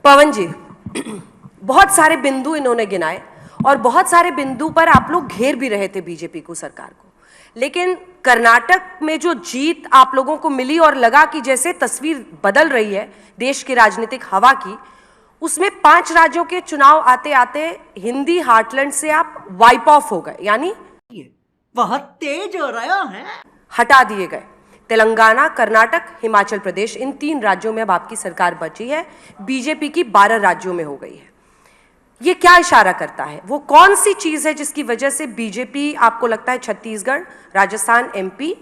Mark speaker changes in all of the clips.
Speaker 1: पवन जी, बहुत सारे बिंदु इन्होंने गिनाए और बहुत सारे बिंदु पर आप लोग घेर भी रहे थे बीजेपी को, सरकार को। लेकिन कर्नाटक में जो जीत आप लोगों को मिली और लगा कि जैसे तस्वीर बदल रही है देश की राजनीतिक हवा की, उसमें 5 राज्यों के चुनाव आते आते हिंदी हार्टलैंड से आप वाइप ऑफ हो गए, यानी
Speaker 2: बहुत तेज हो रहा है,
Speaker 1: हटा दिए गए। तेलंगाना, कर्नाटक, हिमाचल प्रदेश, इन 3 राज्यों में अब आपकी सरकार बची है, बीजेपी की 12 राज्यों में हो गई है। ये क्या इशारा करता है? वो कौन सी चीज है जिसकी वजह से बीजेपी आपको लगता है छत्तीसगढ़, राजस्थान, एमपी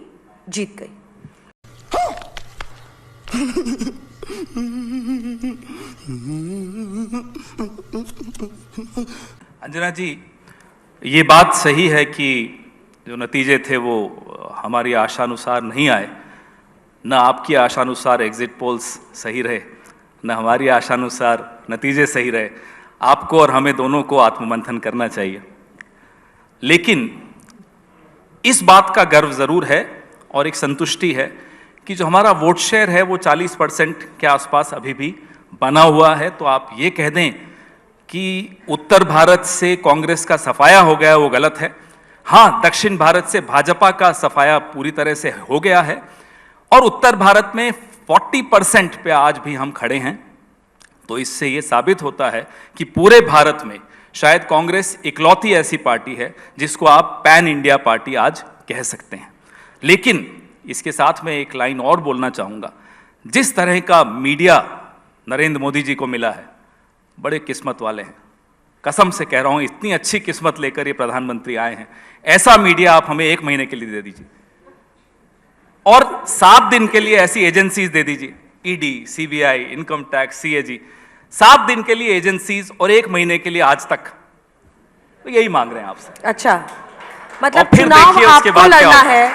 Speaker 1: जीत गई?
Speaker 3: अंजना जी, ये बात सही है कि जो नतीजे थे वो हमारी आशानुसार नहीं आए। न आपकी आशानुसार एग्जिट पोल्स सही रहे, न हमारी आशानुसार नतीजे सही रहे। आपको और हमें दोनों को आत्ममंथन करना चाहिए। लेकिन इस बात का गर्व ज़रूर है और एक संतुष्टि है कि जो हमारा वोट शेयर है वो 40% के आसपास अभी भी बना हुआ है। तो आप ये कह दें कि उत्तर भारत से कांग्रेस का सफाया हो गया, वो गलत है। हाँ, दक्षिण भारत से भाजपा का सफाया पूरी तरह से हो गया है और उत्तर भारत में 40% पे आज भी हम खड़े हैं। तो इससे ये साबित होता है कि पूरे भारत में शायद कांग्रेस इकलौती ऐसी पार्टी है जिसको आप पैन इंडिया पार्टी आज कह सकते हैं। लेकिन इसके साथ में एक लाइन और बोलना चाहूँगा। जिस तरह का मीडिया नरेंद्र मोदी जी को मिला है, बड़े किस्मत वाले हैं। कसम से कह रहा हूँ, इतनी अच्छी किस्मत लेकर ये प्रधानमंत्री आए हैं। ऐसा मीडिया आप हमें 1 महीने के लिए दे दीजिए और 7 दिन के लिए ऐसी एजेंसीज दे दीजिए, ED, CBI, income tax, CAG, 7 दिन के लिए एजेंसीज और 1 महीने के लिए आज तक। तो यही मांग रहे हैं आपसे।
Speaker 1: अच्छा, मतलब
Speaker 3: फिर
Speaker 1: चुनाव
Speaker 3: देखिए उसके
Speaker 1: आपको
Speaker 3: बाद क्या
Speaker 1: लड़ना
Speaker 3: होगा।
Speaker 1: है,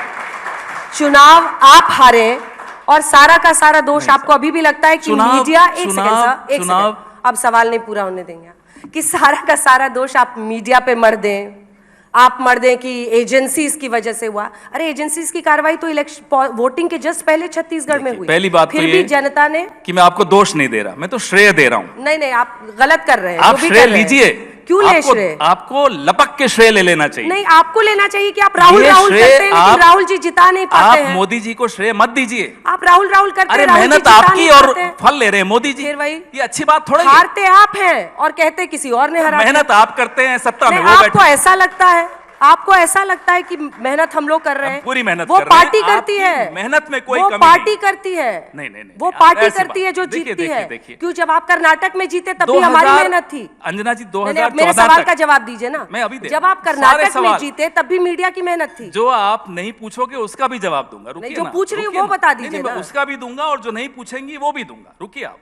Speaker 1: चुनाव आप हारे और सारा का सारा दोष आपको अभी भी लगता है कि मीडिया, एक सेकंड, अब सवाल नहीं पूरा होने देंगे, कि सारा का सारा दोष आप मीडिया पे मर दें, आप मर दें कि एजेंसीज की वजह से हुआ। अरे एजेंसीज की कार्रवाई तो इलेक्शन वोटिंग के जस्ट पहले छत्तीसगढ़ में हुई।
Speaker 3: पहली बात
Speaker 1: फिर
Speaker 3: तो
Speaker 1: भी जनता ने,
Speaker 3: कि मैं आपको दोष नहीं दे रहा, मैं तो श्रेय दे रहा हूं।
Speaker 1: नहीं, आप गलत कर रहे हैं।
Speaker 3: आप श्रेय लीजिए।
Speaker 1: क्यों ले श्रेय?
Speaker 3: आपको लपक के श्रेय ले लेना चाहिए।
Speaker 1: नहीं, आपको लेना चाहिए कि आप राहुल करते हैं, लेकिन राहुल जी जिता नहीं पाते हैं।
Speaker 3: आप मोदी जी को श्रेय मत दीजिए।
Speaker 1: आप राहुल करते हैं,
Speaker 3: अरे मेहनत आपकी और फल ले रहे हैं मोदी जी।
Speaker 1: फिर वही,
Speaker 3: ये अच्छी बात थोड़ी है।
Speaker 1: हारते आप हैं और कहते किसी और ने हरा।
Speaker 3: मेहनत आप करते हैं, सत्ता में वो बैठे।
Speaker 1: आपको ऐसा लगता है, आपको ऐसा लगता है कि मेहनत हम लोग कर रहे हैं?
Speaker 3: पूरी मेहनत
Speaker 1: वो
Speaker 3: कर रहे हैं।
Speaker 1: पार्टी करती है,
Speaker 3: मेहनत में कोई
Speaker 1: वो
Speaker 3: कमी
Speaker 1: पार्टी करती है।
Speaker 3: नहीं,
Speaker 1: वो पार्टी करती है जो जीतती है। क्यों? जब आप कर्नाटक में जीते तब भी हमारी मेहनत थी।
Speaker 3: अंजना जी, 2014
Speaker 1: मेरे सवाल का जवाब दीजिए ना।
Speaker 3: मैं अभी
Speaker 1: जब आप कर्नाटक में जीते तब भी मीडिया की मेहनत थी।
Speaker 3: जो आप नहीं पूछोगे उसका भी जवाब दूंगा। रुकिए,
Speaker 1: जो पूछ रही हूँ वो बता दीजिए ना।
Speaker 3: उसका भी दूंगा और जो नहीं पूछेंगी वो भी दूंगा। रुकिए आप।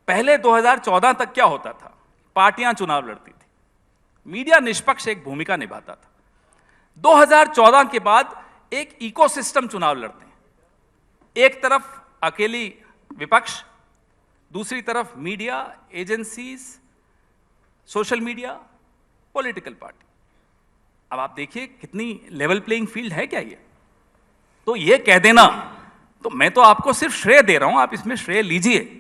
Speaker 3: पहले 2014 तक क्या होता था? पार्टियां चुनाव लड़ती थी, मीडिया निष्पक्ष एक भूमिका निभाता था। 2014 के बाद एक इकोसिस्टम चुनाव लड़ते हैं। एक तरफ अकेली विपक्ष, दूसरी तरफ media, agencies, social media, political party. अब आप देखिए कितनी लेवल प्लेइंग फील्ड है क्या ये? तो ये कह देना, तो मैं तो आपको सिर्फ श्रेय दे रहा हूं, आप इसमें श्रेय लीजिए,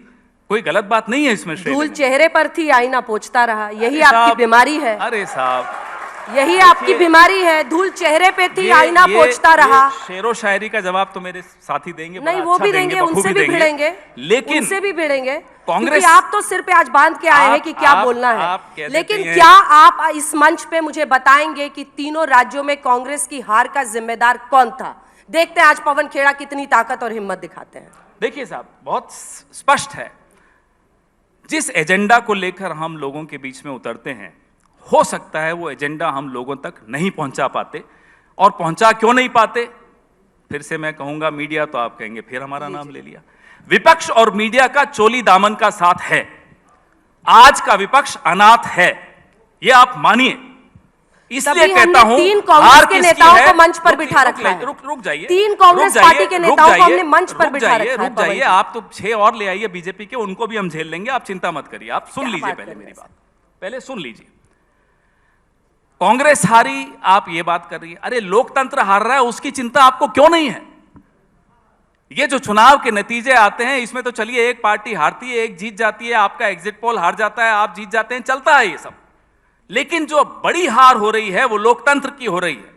Speaker 3: कोई गलत बात नहीं है इसमें। श्रेय
Speaker 1: धूल चेहरे पर थी, आईना पोंछता रहा, यही आपकी बीमारी है।
Speaker 3: अरे साहब,
Speaker 1: यही आपकी बीमारी है। धूल चेहरे पे थी, आईना पोंछता रहा।
Speaker 3: शेरो शायरी का जवाब तो मेरे साथी देंगे।
Speaker 1: नहीं, वो भी देंगे, उनसे भी भिड़ेंगे,
Speaker 3: लेकिन
Speaker 1: उनसे भी भिड़ेंगे।
Speaker 3: कांग्रेस,
Speaker 1: आप तो सिर पे आज बांध के आए हैं कि क्या बोलना है। लेकिन क्या आप इस मंच पे मुझे बताएंगे कि तीनों राज्यों में कांग्रेस की हार का जिम्मेदार कौन था? देखते हैं आज पवन खेड़ा कितनी ताकत और हिम्मत दिखाते हैं।
Speaker 3: देखिए साहब, बहुत स्पष्ट है, जिस एजेंडा को लेकर हम लोगों के बीच में उतरते हैं, हो सकता है वो एजेंडा हम लोगों तक नहीं पहुंचा पाते। और पहुंचा क्यों नहीं पाते? फिर से मैं कहूंगा मीडिया, तो आप कहेंगे फिर हमारा नाम ले लिया। विपक्ष और मीडिया का चोली दामन का साथ है। आज का विपक्ष अनाथ है, ये आप मानिए। इसलिए कहता हूं,
Speaker 1: 3 कांग्रेस के नेताओं को मंच पर बिठा रखा है।
Speaker 3: रुक जाइए।
Speaker 1: 3 कांग्रेस पार्टी के नेताओं को हमने मंच पर बिठा रखा है।
Speaker 3: रुक जाइए, आप तो 6 और ले आइए बीजेपी के, उनको भी हम झेल लेंगे, आप चिंता मत करिए। आप सुन लीजिए पहले मेरी बात, पहले सुन लीजिए। कांग्रेस हारी, आप ये बात कर रही है। अरे लोकतंत्र हार रहा है, उसकी चिंता आपको क्यों नहीं है? ये जो चुनाव के नतीजे आते हैं, इसमें तो चलिए एक पार्टी हारती है, एक जीत जाती है, आपका एग्जिट पोल हार जाता है, आप जीत जाते हैं, चलता है ये सब। लेकिन जो बड़ी हार हो रही है वो लोकतंत्र की हो रही है,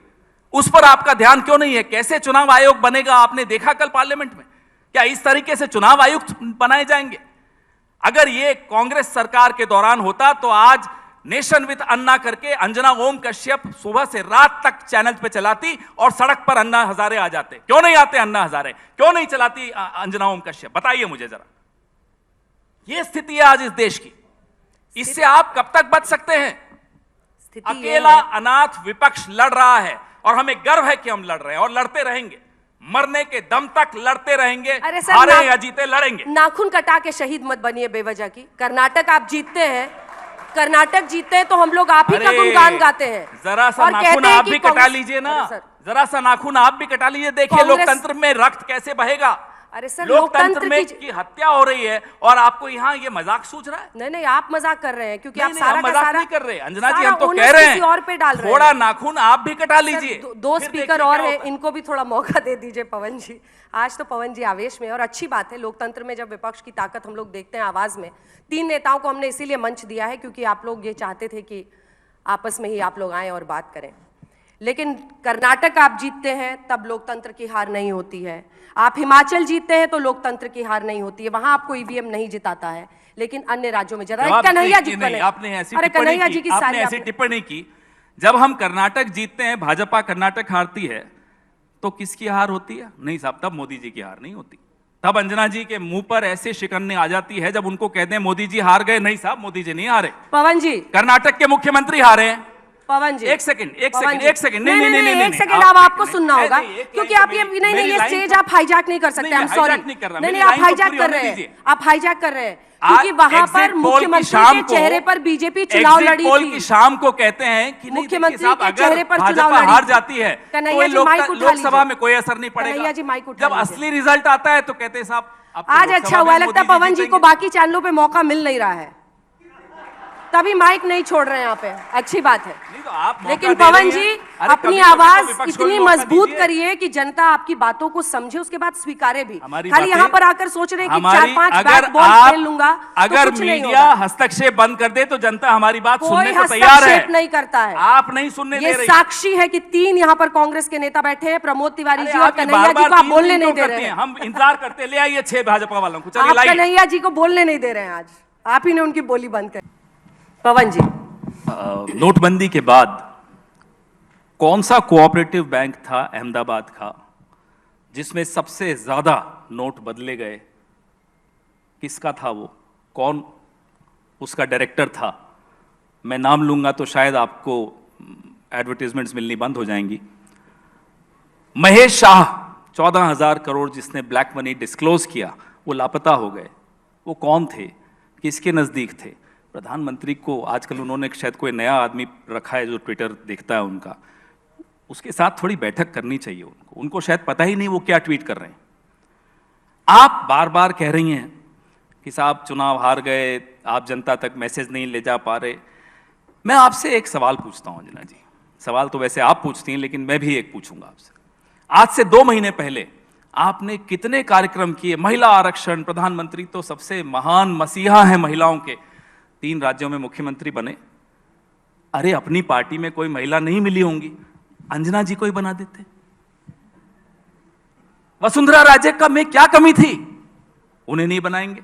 Speaker 3: उस पर आपका ध्यान क्यों नहीं है? कैसे चुनाव आयोग बनेगा आपने देखा कल पार्लियामेंट में? क्या इस तरीके से चुनाव आयुक्त बनाए जाएंगे? अगर ये कांग्रेस सरकार के दौरान होता तो आज नेशन विद अन्ना करके अंजना ओम कश्यप सुबह से रात तक चैनल पे चलाती और सड़क पर अन्ना हजारे आ जाते। क्यों नहीं आते अन्ना हजारे? क्यों नहीं चलाती अंजना ओम कश्यप? बताइए मुझे जरा। ये स्थिति है आज इस देश की। इससे आप कब तक बच सकते हैं? अकेला अनाथ विपक्ष लड़ रहा है और हमें गर्व है कि हम लड़ रहे हैं और लड़ते रहेंगे, मरने के दम तक लड़ते रहेंगे।
Speaker 1: अरे सर,
Speaker 3: हारे या जीते लड़ेंगे।
Speaker 1: नाखून कटा के शहीद मत बनिए बेवजह की। कर्नाटक आप जीतते हैं, कर्नाटक जीतते हैं तो हम लोग आप ही का गुणगान गाते हैं।
Speaker 3: जरा सा नाखून आप भी कटा लीजिए ना, जरा सा नाखून आप भी कटा लीजिए। देखिए लोकतंत्र में रक्त कैसे बहेगा।
Speaker 1: अरे सर,
Speaker 3: लोकतंत्र में की हत्या हो रही है और आपको यहाँ ये मजाक सूझ रहा है?
Speaker 1: नहीं नहीं, आप मजाक कर रहे हैं क्योंकि आप
Speaker 3: नहीं,
Speaker 1: सारा
Speaker 3: मजाक
Speaker 1: का सारा
Speaker 3: नहीं कर रहे अंजना जी, हम तो कह रहे हैं
Speaker 1: और पे डाल रहे हैं।
Speaker 3: थोड़ा नाखून आप भी कटा लीजिए।
Speaker 1: दो स्पीकर और हैं, इनको भी थोड़ा मौका दे दीजिए पवन जी। आज तो पवन जी आवेश में, और अच्छी बात है लोकतंत्र में जब विपक्ष की ताकत हम लोग देखते हैं आवाज में। 3 नेताओं को हमने इसीलिए मंच दिया है क्योंकि आप लोग ये चाहते थे कि आपस में ही आप लोग आए और बात करें। लेकिन कर्नाटक आप जीतते हैं तब लोकतंत्र की हार नहीं होती है। आप हिमाचल जीतते हैं तो लोकतंत्र की हार नहीं होती है, वहां आपको ईवीएम नहीं जिताता है। लेकिन अन्य राज्यों में जरा कन्हैया जी
Speaker 3: नहीं, आपने ऐसी
Speaker 1: कन्हैया जी की
Speaker 3: आपने ऐसी टिप्पणी की। जब हम कर्नाटक जीतते हैं, भाजपा कर्नाटक हारती है तो किसकी हार होती है? नहीं साहब, तब मोदी जी की हार नहीं होती। तब अंजना जी के मुंह पर ऐसे शिकन्ने आ जाती है जब उनको कहते हैं मोदी जी हार गए। नहीं साहब, मोदी जी नहीं हारे।
Speaker 1: पवन जी,
Speaker 3: कर्नाटक के मुख्यमंत्री हारे हैं।
Speaker 1: पवन जी
Speaker 3: एक सेकंड नहीं,
Speaker 1: एक सेकंड अब आपको सुनना होगा क्योंकि आप ये ये स्टेज आप हाईजैक नहीं कर सकते। आई एम सॉरी, नहीं आप हाईजैक कर रहे हैं, आप हाईजैक कर रहे हैं क्योंकि वहां पर मुख्यमंत्री के चेहरे पर बीजेपी चुनाव लड़ी थी।
Speaker 3: की शाम को कहते हैं कि
Speaker 1: मुख्यमंत्री के चेहरे पर चुनाव
Speaker 3: भाजपा हार जाती है तो लोकसभा में कोई असर नहीं
Speaker 1: कन्हैया जी माइक
Speaker 3: पड़ेगा। जब असली रिजल्ट आता है तो कहते हैं साहब
Speaker 1: आज अच्छा हुआ। लगता है पवन जी को बाकी चैनलों पे मौका मिल नहीं रहा है, तभी माइक नहीं छोड़ रहे हैं यहाँ पे। अच्छी बात है, लेकिन पवन जी अपनी आवाज इतनी मजबूत करिए कि जनता आपकी बातों को समझे, उसके बाद स्वीकारे भी। खाली यहाँ पर आकर सोच रहे हैं कि 4-5 बैट बॉल खेल लूंगा।
Speaker 3: अगर मीडिया हस्तक्षेप बंद कर दे तो जनता हमारी बात सुनने को तैयार है।
Speaker 1: हस्तक्षेप नहीं करता है,
Speaker 3: आप नहीं सुनने दे रही।
Speaker 1: ये साक्षी है कि 3 यहाँ पर कांग्रेस के नेता बैठे हैं, प्रमोद तिवारी जी और कन्हैया जी को आप बोलने नहीं दे रहे हैं।
Speaker 3: हम इंतजार करते, ले आइए 6 भाजपा वालों को।
Speaker 1: आप कन्हैया जी को बोलने नहीं दे रहे हैं, आज आप ही ने उनकी बोली बंद कर। पवन जी,
Speaker 3: नोटबंदी के बाद कौन सा कोऑपरेटिव बैंक था अहमदाबाद का जिसमें सबसे ज्यादा नोट बदले गए? किसका था वो? कौन उसका डायरेक्टर था? मैं नाम लूंगा तो शायद आपको एडवर्टाइजमेंट्स मिलनी बंद हो जाएंगी। महेश शाह 14,000 करोड़ जिसने ब्लैक मनी डिस्क्लोज किया, वो लापता हो गए। वो कौन थे? किसके नजदीक थे? प्रधानमंत्री को आजकल उन्होंने शायद कोई नया आदमी रखा है जो ट्विटर देखता है उनका, उसके साथ थोड़ी बैठक करनी चाहिए उनको शायद पता ही नहीं वो क्या ट्वीट कर रहे हैं। आप बार बार कह रही हैं कि साहब चुनाव हार गए, आप जनता तक मैसेज नहीं ले जा पा रहे। मैं आपसे एक सवाल पूछता हूं अंजना जी, सवाल तो वैसे आप पूछती हैं लेकिन मैं भी एक पूछूंगा आपसे। आज से 2 महीने पहले आपने कितने कार्यक्रम किए? महिला आरक्षण, प्रधानमंत्री तो सबसे महान मसीहा हैं महिलाओं के, 3 राज्यों में मुख्यमंत्री बने। अरे अपनी पार्टी में कोई महिला नहीं मिली होंगी, अंजना जी को ही बना देते। वसुंधरा राजे का में क्या कमी थी? उन्हें नहीं बनाएंगे।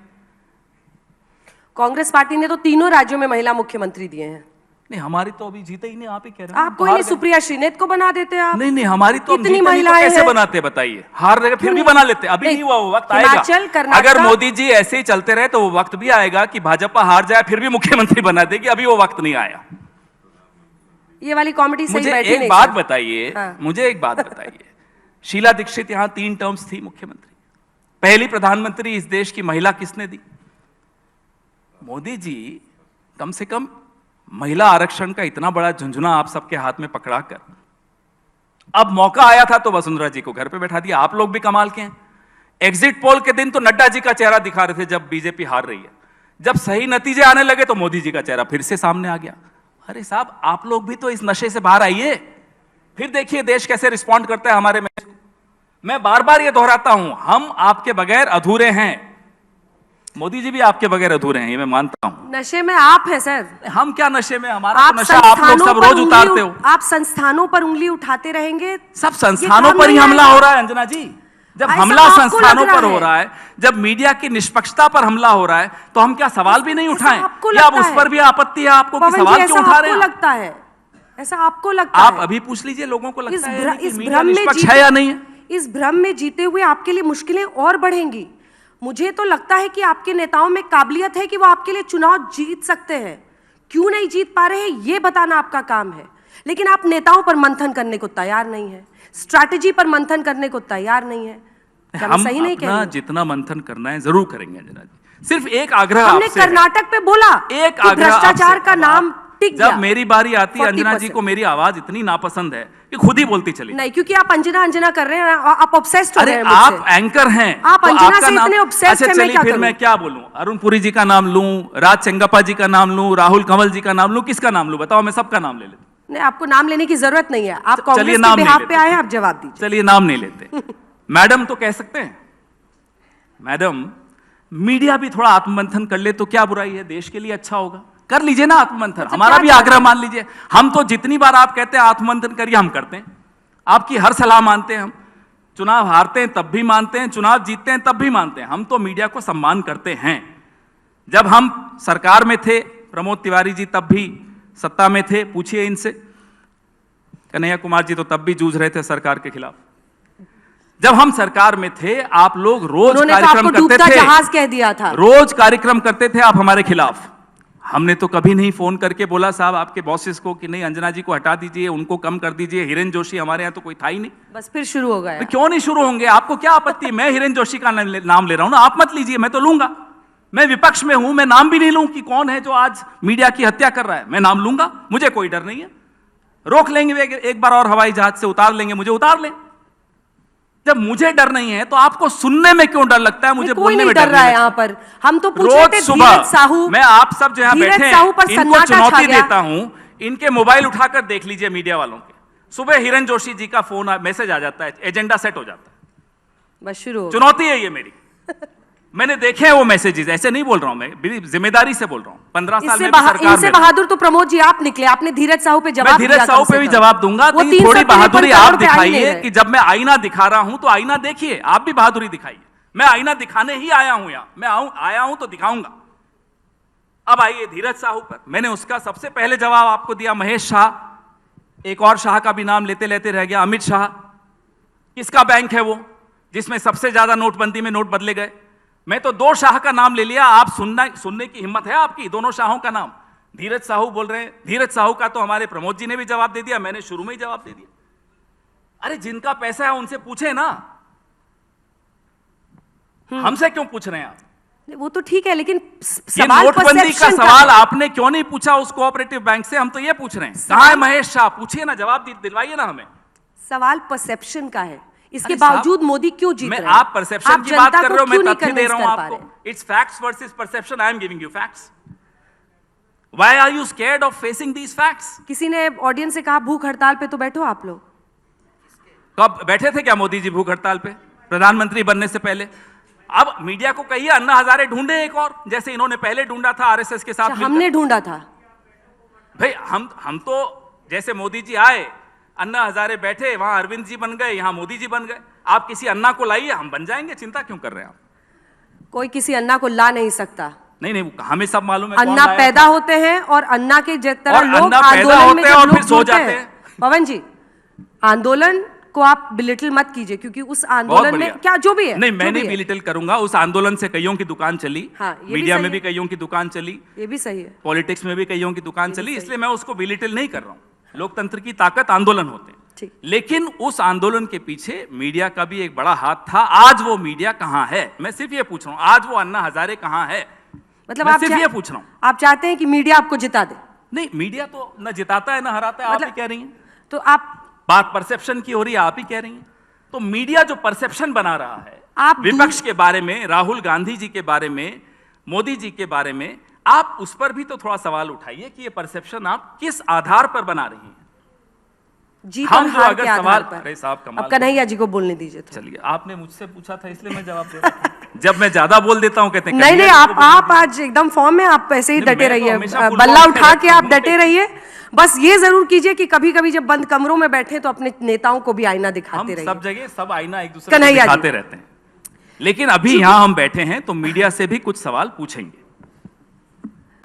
Speaker 1: कांग्रेस पार्टी ने तो 3 राज्यों में महिला मुख्यमंत्री दिए हैं।
Speaker 3: नहीं, हमारी तो अभी जीते ही नहीं, आप ही कह रहे हैं।
Speaker 1: आप कोई नहीं, सुप्रिया श्रीनेत को बना देते आप।
Speaker 3: नहीं, हमारी तो
Speaker 1: कितनी महिलाएं
Speaker 3: कैसे
Speaker 1: हैं?
Speaker 3: बनाते बताइए? हार रहे फिर भी बना लेते। अभी नहीं हुआ, वो वक्त आएगा। अगर मोदी जी ऐसे ही चलते रहे तो वो वक्त भी आएगा कि भाजपा हार जाए फिर भी मुख्यमंत्री बना देगी। अभी वो वक्त नहीं आया।
Speaker 1: ये वाली कॉमेडी सही बैठी नहीं।
Speaker 3: मुझे एक बात बताइए, मुझे एक बात बताइए। शीला दीक्षित यहां 3 टर्म्स थी मुख्यमंत्री, पहली प्रधानमंत्री इस देश की महिला किसने दी? मोदी जी कम से कम महिला आरक्षण का इतना बड़ा झुंझुना आप सबके हाथ में पकड़ाकर, अब मौका आया था तो वसुंधरा जी को घर पे बैठा दिया। आप लोग भी कमाल के हैं। एग्जिट पोल के दिन तो नड्डा जी का चेहरा दिखा रहे थे जब बीजेपी हार रही है, जब सही नतीजे आने लगे तो मोदी जी का चेहरा फिर से सामने आ गया। अरे साहब, आप लोग भी तो इस नशे से बाहर आइए, फिर देखिए देश कैसे रिस्पॉन्ड करता है हमारे मैसेज को। मैं बार बार ये दोहराता हूं, हम आपके बगैर अधूरे हैं। मोदी जी भी आपके बगैर अधूरे हैं, ये मैं मानता हूं।
Speaker 1: नशे में आप हैं सर।
Speaker 3: हम क्या नशे में, हमारा
Speaker 1: आप
Speaker 3: तो नशा आप लोग सब रोज उतारते हो।
Speaker 1: आप संस्थानों पर उंगली उठाते रहेंगे।
Speaker 3: सब संस्थानों पर ही हमला हो रहा है अंजना जी। जब हमला संस्थानों पर हो रहा है, जब मीडिया की निष्पक्षता पर हमला हो रहा है, तो हम क्या सवाल भी नहीं उठाएं? या अब उस पर भी आपत्ति है आपको कि सवाल क्यों उठा रहे हैं?
Speaker 1: लगता है ऐसा आपको लगता है?
Speaker 3: आप अभी पूछ लीजिए लोगों को लगता है कि
Speaker 1: इस
Speaker 3: मीडिया
Speaker 1: भ्रम में
Speaker 3: निष्पक्ष है या नहीं है?
Speaker 1: इस भ्रम में जीते हुए आपके लिए मुश्किलें और बढ़ेंगी। मुझे तो लगता है कि आपके नेताओं में काबिलियत है कि वो आपके लिए चुनाव जीत सकते हैं। क्यों नहीं जीत पा रहे हैं ये बताना आपका काम है, लेकिन आप नेताओं पर मंथन करने को तैयार नहीं है, स्ट्रैटेजी पर मंथन करने को तैयार नहीं है।
Speaker 3: हम सही नहीं अपना जितना मंथन करना है जरूर करेंगे अंजना जी। सिर्फ एक आग्रह
Speaker 1: हमने
Speaker 3: आपसे
Speaker 1: कर्नाटक पे बोला
Speaker 3: एक
Speaker 1: कि भ्रष्टाचार का नाम टिक गया।
Speaker 3: जब मेरी बारी आती है अंजना जी को मेरी आवाज इतनी नापसंद है कि खुद ही बोलती चली।
Speaker 1: नहीं, क्योंकि आप अंजना अंजना कर रहे हैं, आप ऑब्सेस्ड हो रहे हैं
Speaker 3: मुझसे।
Speaker 1: आप
Speaker 3: एंकर हैं,
Speaker 1: आप अंजना से इतने ऑब्सेस्ड हैं।
Speaker 3: चलिए फिर मैं क्या बोलूं? अरुण पुरी जी का नाम लूं, राज चंगप्पा जी का नाम लूं, राहुल कंवल जी का नाम लूं, किसका नाम लूं? बताओ, मैं सबका नाम ले लेता।
Speaker 1: नहीं, आपको नाम लेने की जरूरत नहीं है। आप कांग्रेस के बिहाफ पे आए हैं, आप जवाब दीजिए।
Speaker 3: चलिए नाम नहीं लेते। मैडम तो कह सकते हैं। मैडम, मीडिया भी थोड़ा आत्ममंथन कर ले तो क्या बुराई है? देश के लिए अच्छा होगा, कर लीजिए ना आत्ममंथन। हमारा भी आग्रह मान लीजिए। हम तो जितनी बार आप कहते हैं आत्ममंथन करिए, हम करते हैं। आपकी हर सलाह मानते हैं हम। चुनाव हारते हैं तब भी मानते हैं, चुनाव जीतते हैं तब भी मानते हैं। हम तो मीडिया को सम्मान करते हैं। जब हम सरकार में थे, प्रमोद तिवारी जी तब भी सत्ता में थे, पूछिए इनसे। कन्हैया कुमार जी तो तब भी जूझ रहे थे सरकार के खिलाफ। जब हम सरकार में थे, आप लोग रोज कार्यक्रम करते थे,
Speaker 1: जहाज कह दिया था,
Speaker 3: रोज कार्यक्रम करते थे आप हमारे खिलाफ। हमने तो कभी नहीं फोन करके बोला साहब आपके बॉसेस को कि नहीं अंजना जी को हटा दीजिए, उनको कम कर दीजिए। हिरेन जोशी हमारे यहाँ तो कोई था ही नहीं।
Speaker 1: बस फिर शुरू हो गया।
Speaker 3: क्यों नहीं शुरू होंगे? आपको क्या आपत्ति है? मैं हिरेन जोशी का नाम ले रहा हूं ना, आप मत लीजिए, मैं तो लूंगा। मैं विपक्ष में हूं, मैं नाम भी नहीं लूं कि कौन है जो आज मीडिया की हत्या कर रहा है। मैं नाम लूंगा, मुझे कोई डर नहीं है। रोक लेंगे एक बार और, हवाई जहाज से उतार लेंगे, मुझे उतार लें। जब मुझे डर नहीं है तो आपको सुनने में क्यों डर लगता है? मुझे बोलने में डर रहा है।
Speaker 1: यहाँ पर हम तो पूछ रहे थे धीरज साहू,
Speaker 3: मैं आप सब जो यहाँ बैठे हैं इनको चुनौती देता हूं, इनके मोबाइल उठाकर देख लीजिए मीडिया वालों के। सुबह हिरेन जोशी जी का फोन मैसेज आ जाता है, एजेंडा सेट हो जाता है।
Speaker 1: बस शुरू।
Speaker 3: चुनौती है ये मेरी। मैंने देखे हैं वो मैसेजेस, ऐसे नहीं बोल रहा हूं, मैं जिम्मेदारी से बोल रहा हूं। 15 साल में सरकार में
Speaker 1: बहादुर तो प्रमोद जी आप निकले। आपने धीरज साहू पे जवाब दिया।
Speaker 3: धीरज साहू पे भी जवाब दूंगा। थोड़ी बहादुरी आप दिखाइए कि जब मैं आईना दिखा रहा हूं तो आईना देखिए, आप भी बहादुरी दिखाइए। मैं आईना दिखाने ही आया हूं यहाँ, मैं आया हूं तो दिखाऊंगा। अब आइए धीरज साहू पर। मैंने उसका सबसे पहले जवाब आपको दिया। महेश शाह, एक और शाह का भी नाम लेते लेते रह गया, अमित शाह। किसका बैंक है वो जिसमें सबसे ज्यादा नोटबंदी में नोट बदले गए? मैं तो 2 शाह का नाम ले लिया। आप सुनने की हिम्मत है आपकी? दोनों शाहों का नाम धीरज साहू बोल रहे हैं। धीरज साहू का तो हमारे प्रमोद जी ने भी जवाब दे दिया, मैंने शुरू में ही जवाब दे दिया। अरे जिनका पैसा है उनसे पूछे ना, हमसे क्यों पूछ रहे हैं आप?
Speaker 1: वो तो ठीक है, लेकिन
Speaker 3: सवाल नोटबंदी का सवाल आपने क्यों नहीं पूछा उस कोऑपरेटिव बैंक से? हम तो ये पूछ रहे हैं, कहां है महेश शाह? पूछिए ना, जवाब दिलवाइए ना हमें।
Speaker 1: सवाल परसेप्शन का है, इसके बावजूद मोदी क्यों जीत रहे हैं?
Speaker 3: आप परसेप्शन की बात कर रहे हो, मैं तथ्य दे रहा हूं आपको। It's facts versus perception, I am giving you facts. Why are you scared of facing these facts?
Speaker 1: किसी ने ऑडियंस से कहा भूख हड़ताल पे तो बैठो आप लोग।
Speaker 3: कब बैठे थे क्या मोदी जी भूख हड़ताल पे प्रधानमंत्री बनने से पहले? अब मीडिया को कहिए अन्ना हजारे ढूंढे एक और, जैसे इन्होंने पहले ढूंढा था आरएसएस के साथ।
Speaker 1: हमने ढूंढा था
Speaker 3: भाई। हम तो जैसे मोदी जी आए, अन्ना हजारे बैठे, वहां अरविंद जी बन गए, यहां मोदी जी बन गए। आप किसी अन्ना को लाइए, हम बन जाएंगे। चिंता क्यों कर रहे हैं आप?
Speaker 1: कोई किसी अन्ना को ला नहीं सकता।
Speaker 3: नहीं, हमें सब मालूम है।
Speaker 1: अन्ना पैदा होते हैं और अन्ना के तरह लोग
Speaker 3: आंदोलन में और फिर सो जाते हैं।
Speaker 1: पवन जी, आंदोलन को आप बिलिटल मत कीजिए, क्योंकि उस आंदोलन में क्या जो भी है,
Speaker 3: नहीं मैं नहीं बिलिटल करूंगा। उस आंदोलन से कईयों की दुकान चली।
Speaker 1: हाँ,
Speaker 3: मीडिया में भी कईयों की दुकान चली,
Speaker 1: ये भी सही है।
Speaker 3: पॉलिटिक्स में भी कईयों की दुकान चली, इसलिए मैं उसको बिलिटल नहीं कर रहा हूं। लोकतंत्र की ताकत आंदोलन होते हैं, लेकिन उस आंदोलन के पीछे मीडिया का भी एक बड़ा हाथ था। आज वो मीडिया कहां है? मैं सिर्फ ये पूछ रहा हूं, आज वो अन्ना हजारे कहां है? मतलब मैं सिर्फ ये पूछ रहा हूं।
Speaker 1: आप चाहते हैं कि मीडिया आपको जिता दे?
Speaker 3: नहीं, मीडिया तो न जिताता है न हराता है। आप ही कह रही हैं।
Speaker 1: तो आप
Speaker 3: बात परसेप्शन की हो रही है, आप ही कह रही हैं। तो मीडिया जो परसेप्शन बना रहा है
Speaker 1: आप
Speaker 3: विपक्ष के बारे में, राहुल गांधी जी के बारे में, मोदी जी के बारे में, आप उस पर भी तो थोड़ा सवाल उठाइए कि ये परसेप्शन आप किस आधार पर बना रही हैं।
Speaker 1: जीत
Speaker 3: हम
Speaker 1: और
Speaker 3: तो
Speaker 1: हार
Speaker 3: अगर
Speaker 1: के आधार
Speaker 3: सवाल,
Speaker 1: पर।
Speaker 3: अरे साहब कमाल
Speaker 1: अब कन्हैया जी को बोलने दीजिए थोड़ा।
Speaker 3: चलिए, आपने मुझसे पूछा था इसलिए मैं जवाब दे रहा था। जब मैं ज्यादा बोल देता हूँ कहते हैं
Speaker 1: नहीं नहीं,
Speaker 3: कन्हैया जी को बोलने
Speaker 1: आप आज एकदम फॉर्म में, आप ऐसे ही
Speaker 3: नहीं,
Speaker 1: डटे
Speaker 3: मैं तो
Speaker 1: रहिए,
Speaker 3: हमेशा full
Speaker 1: बल्ला
Speaker 3: form में
Speaker 1: उठा के
Speaker 3: रहता
Speaker 1: आप
Speaker 3: हूँ।
Speaker 1: डटे रहिए। बस ये जरूर कीजिए कि कभी कभी जब बंद कमरों में बैठे तो अपने नेताओं को भी आईना दिखाते
Speaker 3: हम
Speaker 1: रहिए।
Speaker 3: सब जगह सब आईना एक दूसरे को
Speaker 1: कन्हैया जी।
Speaker 3: दिखाते रहते हैं, लेकिन अभी यहाँ हम बैठे हैं तो मीडिया से भी कुछ सवाल पूछेंगे।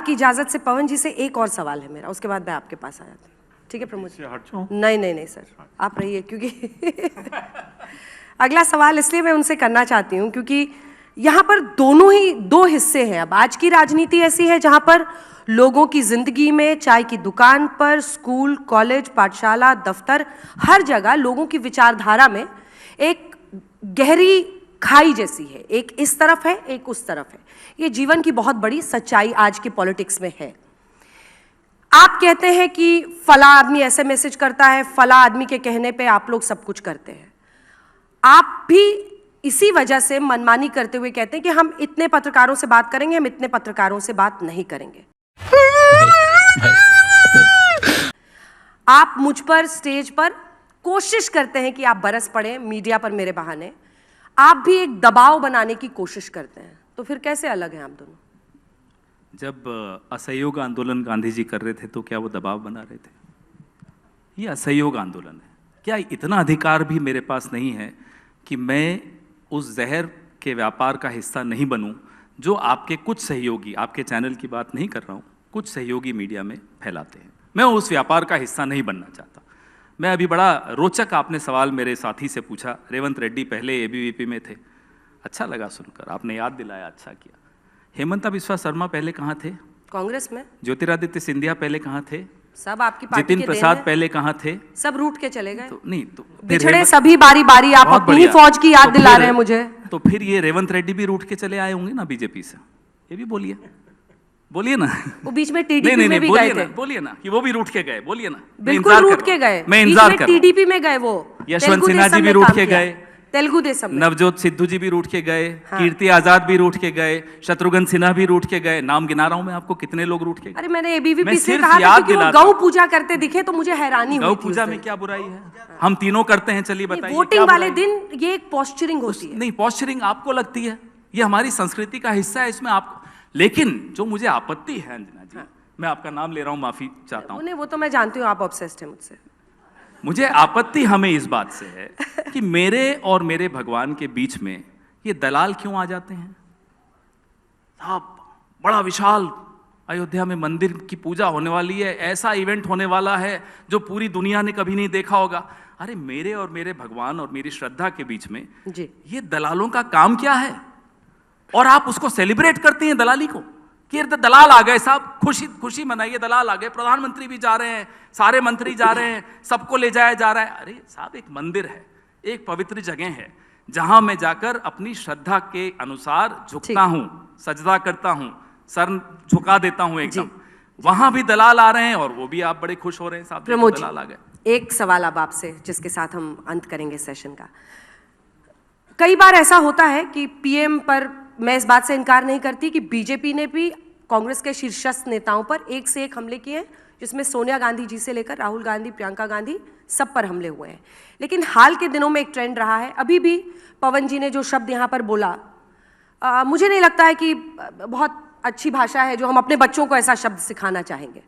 Speaker 1: की इजाजत से पवन जी से एक और सवाल है मेरा, उसके बाद मैं आपके पास आ जाती हूँ। ठीक है प्रमोद जी? नहीं नहीं नहीं सर, आप रहिए, क्योंकि अगला सवाल इसलिए मैं उनसे करना चाहती हूँ क्योंकि यहाँ पर दोनों ही दो हिस्से हैं। अब आज की राजनीति ऐसी है जहाँ पर लोगों की जिंदगी में, चाय की दुकान पर, स्कूल, कॉलेज, पाठशाला, दफ्तर, हर जगह लोगों की विचारधारा में एक गहरी खाई जैसी है। एक इस तरफ है, एक उस तरफ है। ये जीवन की बहुत बड़ी सच्चाई आज की पॉलिटिक्स में है। आप कहते हैं कि फला आदमी ऐसे मैसेज करता है, फला आदमी के कहने पे आप लोग सब कुछ करते हैं। आप भी इसी वजह से मनमानी करते हुए कहते हैं कि हम इतने पत्रकारों से बात करेंगे, हम इतने पत्रकारों से बात नहीं करेंगे। आप मुझ पर स्टेज पर कोशिश करते हैं कि आप बरस पड़े मीडिया पर मेरे बहाने। आप भी एक दबाव बनाने की कोशिश करते हैं, तो फिर कैसे अलग हैं आप दोनों?
Speaker 3: जब असहयोग आंदोलन गांधी जी कर रहे थे तो क्या वो दबाव बना रहे थे? ये असहयोग आंदोलन है। क्या इतना अधिकार भी मेरे पास नहीं है कि मैं उस जहर के व्यापार का हिस्सा नहीं बनूं जो आपके कुछ सहयोगी, आपके चैनल की बात नहीं कर रहा हूं, कुछ सहयोगी मीडिया में फैलाते हैं? मैं उस व्यापार का हिस्सा नहीं बनना चाहता। मैं अभी बड़ा रोचक आपने सवाल मेरे साथी से पूछा। रेवंत रेड्डी पहले एबीवीपी में थे, अच्छा लगा सुनकर, आपने याद दिलाया, अच्छा किया। हेमंता बिस्वा शर्मा पहले कहाँ थे?
Speaker 1: कांग्रेस में।
Speaker 3: ज्योतिरादित्य सिंधिया पहले कहाँ थे?
Speaker 1: सब आपकी पार्टी
Speaker 3: जितिन
Speaker 1: के
Speaker 3: प्रसाद
Speaker 1: देन है।
Speaker 3: पहले कहाँ थे?
Speaker 1: सब रूट के चले गए।
Speaker 3: तो नहीं तो फिर
Speaker 1: बिछड़े
Speaker 3: हेमंत-
Speaker 1: सभी बारी बारी, आप
Speaker 3: बहुत
Speaker 1: अपनी ही
Speaker 3: बढ़िया।
Speaker 1: फौज की याद
Speaker 3: तो
Speaker 1: दिला
Speaker 3: फिर-
Speaker 1: रहे हैं मुझे।
Speaker 3: तो फिर ये रेवंत रेड्डी भी रूठ के चले आए होंगे ना बीजेपी से, ये भी बोलिए, बोलिए ना।
Speaker 1: वो बीच में
Speaker 3: नहीं
Speaker 1: टीडीपी
Speaker 3: नहीं
Speaker 1: में
Speaker 3: नहीं,
Speaker 1: भी गए
Speaker 3: बोलिए
Speaker 1: थे।
Speaker 3: ना, बोलिए ना कि वो भी रूठ के गए, बोलिए ना। मैं
Speaker 1: बिल्कुल
Speaker 3: इंतजार
Speaker 1: रूट
Speaker 3: कर
Speaker 1: के
Speaker 3: रहा हूं।
Speaker 1: गए।
Speaker 3: मैं
Speaker 1: बीच
Speaker 3: इंतजार
Speaker 1: में
Speaker 3: कर रहा हूं।
Speaker 1: टीडीपी में गए वो।
Speaker 3: यशवंत
Speaker 1: तेलुगु
Speaker 3: सिन्हा जी
Speaker 1: देशम
Speaker 3: भी
Speaker 1: में
Speaker 3: रूठ
Speaker 1: काम
Speaker 3: के
Speaker 1: किया।
Speaker 3: गए।
Speaker 1: तेलुगु देशम में।
Speaker 3: नवजोत सिद्धू जी भी रूठ के गए,
Speaker 1: हाँ।
Speaker 3: कीर्ति आजाद भी रूठ के गए, शत्रुघ्न सिन्हा भी रूठ के गए। नाम गिना रहा हूं मैं आपको, कितने लोग रूठ के गए।
Speaker 1: अरे मैंने एबीवीपी
Speaker 3: मैं
Speaker 1: इसलिए
Speaker 3: सिर्फ
Speaker 1: कहा था
Speaker 3: याद
Speaker 1: क्योंकि वो
Speaker 3: दिलाता
Speaker 1: गौ
Speaker 3: हूं।
Speaker 1: पूजा करते दिखे तो मुझे हैरानी हुई
Speaker 3: गौ
Speaker 1: थी
Speaker 3: पूजा
Speaker 1: उस
Speaker 3: में
Speaker 1: दिन।
Speaker 3: क्या बुराई है? हम तीनों करते हैं, चलिए बताइए।
Speaker 1: वोटिंग
Speaker 3: क्या
Speaker 1: वाले
Speaker 3: बुराई?
Speaker 1: दिन ये एक पोस्चरिंग होती है।
Speaker 3: नहीं, पोस्चरिंग आपको लगती है, ये हमारी संस्कृति का हिस्सा है, इसमें आप। लेकिन जो मुझे आपत्ति है अंजना जी, मैं आपका नाम ले रहा हूं, माफी चाहता हूं।
Speaker 1: वो तो मैं जानती हूँ, आप ऑब्सेस्ड हैं मुझसे।
Speaker 3: मुझे आपत्ति हमें इस बात से है कि मेरे और मेरे भगवान के बीच में ये दलाल क्यों आ जाते हैं? साहब, बड़ा विशाल अयोध्या में मंदिर की पूजा होने वाली है, ऐसा इवेंट होने वाला है जो पूरी दुनिया ने कभी नहीं देखा होगा। अरे मेरे और मेरे भगवान और मेरी श्रद्धा के बीच में
Speaker 1: जी।
Speaker 3: ये दलालों का काम क्या है? और आप उसको सेलिब्रेट करते हैं दलाली को कि दलाल आ गए साहब, खुशी खुशी मनाइए, दलाल आ गए, प्रधानमंत्री भी जा रहे हैं, सारे मंत्री जा रहे हैं, सबको ले जाया जा रहा है। अरे साहब, एक मंदिर है, एक पवित्र जगह है जहां मैं जाकर अपनी श्रद्धा के अनुसार झुकता हूं, सजदा करता हूं, सर झुका देता हूं एकदम। वहां भी दलाल आ रहे हैं और वो भी आप बड़े खुश हो रहे हैं साहब,
Speaker 1: प्रमोद जी,
Speaker 3: दलाल आ गए।
Speaker 1: एक सवाल अब आपसे जिसके साथ हम अंत करेंगे सेशन का। कई बार ऐसा होता है कि पीएम पर, मैं इस बात से इनकार नहीं करती कि बीजेपी ने भी कांग्रेस के शीर्षस्थ नेताओं पर एक से एक हमले किए हैं, जिसमें सोनिया गांधी जी से लेकर राहुल गांधी, प्रियंका गांधी, सब पर हमले हुए हैं। लेकिन हाल के दिनों में एक ट्रेंड रहा है, अभी भी पवन जी ने जो शब्द यहाँ पर बोला, मुझे नहीं लगता है कि बहुत अच्छी भाषा है जो हम अपने बच्चों को ऐसा शब्द सिखाना चाहेंगे।